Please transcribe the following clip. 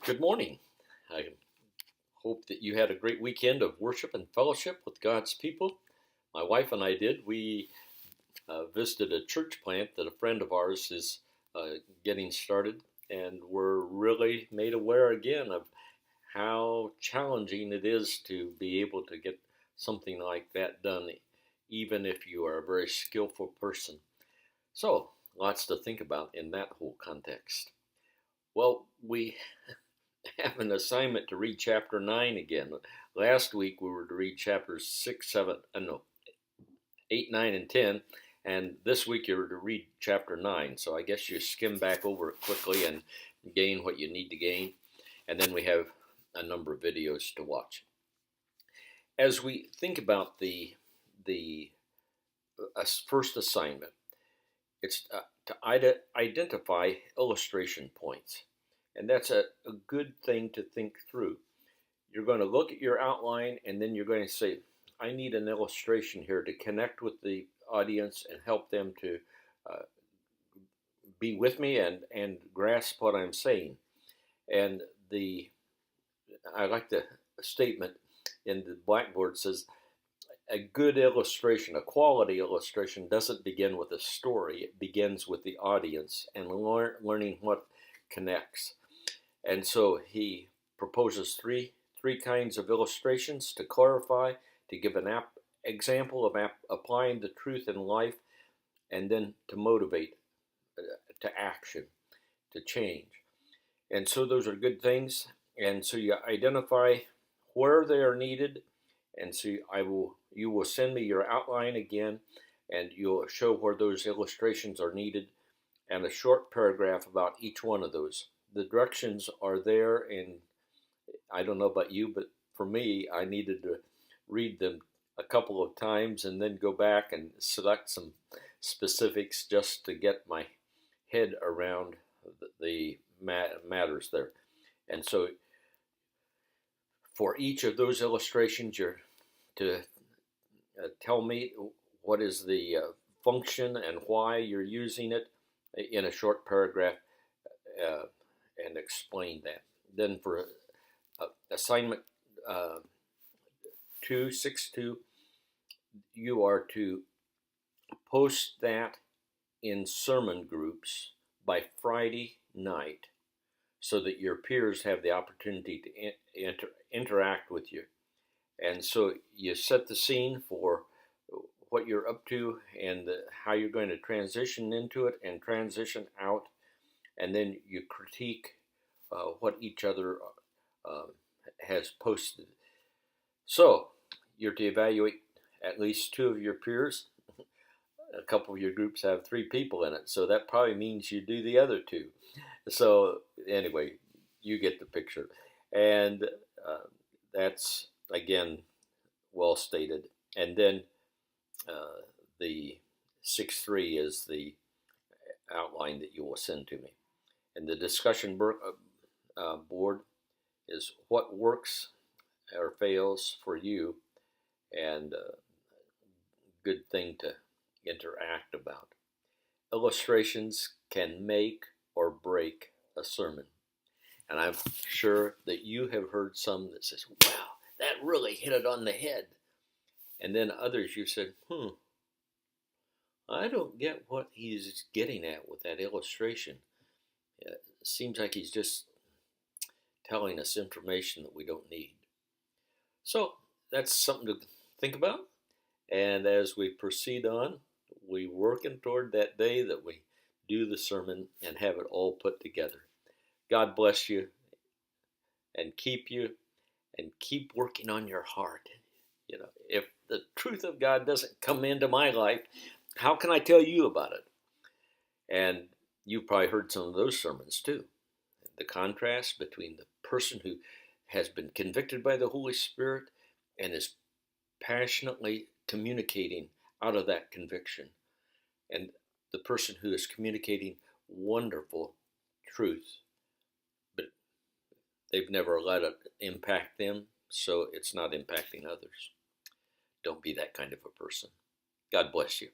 Good morning. I hope that you had a great weekend of worship and fellowship with God's people. My wife and I did. We visited a church plant that a friend of ours is getting started, and we're really made aware again of how challenging it is to be able to get something like that done, even if you are a very skillful person. So, lots to think about in that whole context. Well, we have an assignment to read chapter 9 again. Last week we were to read chapters 6, 7, no, 8, 9, and 10. And this week you're to read chapter 9. So I guess you skim back over it quickly and gain what you need to gain. And then we have a number of videos to watch. As we think about the first assignment, it's to identify illustration points. And that's a good thing to think through. You're going to look at your outline and then you're going to say, I need an illustration here to connect with the audience and help them to uh, be with me and grasp what I'm saying. And I like the statement in the blackboard says, a good illustration, a quality illustration doesn't begin with a story. It begins with the audience and learning what connects. And so he proposes three kinds of illustrations to clarify, to give an example of applying the truth in life, and then to motivate to action, to change. And so those are good things. And so you identify where they are needed, and so you will send me your outline again, and you'll show where those illustrations are needed, and a short paragraph about each one of those. The directions are there, and I don't know about you, but for me, I needed to read them a couple of times and then go back and select some specifics just to get my head around the matters there. And so for each of those illustrations, you're to tell me what is the function and why you're using it in a short paragraph uh, and explain that. Then for assignment 262, you are to post that in sermon groups by Friday night so that your peers have the opportunity to interact with you. And so you set the scene for what you're up to and how you're going to transition into it and transition out. And then you critique what each other uh, has posted. So you're to evaluate at least two of your peers. A couple of your groups have 3 people in it, so that probably means you do the other 2. So anyway, you get the picture. And that's, again, well stated. And then the 6.3 is the outline that you will send to me. And the discussion board is what works or fails for you, and a good thing to interact about. Illustrations can make or break a sermon. And I'm sure that you have heard some that says, wow, that really hit it on the head. And then others you said, I don't get what he's getting at with that illustration. It seems like he's just telling us information that we don't need. So that's something to think about. And as we proceed on, we're working toward that day that we do the sermon and have it all put together. God bless you and keep working on your heart. You know, if the truth of God doesn't come into my life, how can I tell you about it? And you've probably heard some of those sermons too. The contrast between the person who has been convicted by the Holy Spirit and is passionately communicating out of that conviction, and the person who is communicating wonderful truth, but they've never let it impact them, so it's not impacting others. Don't be that kind of a person. God bless you.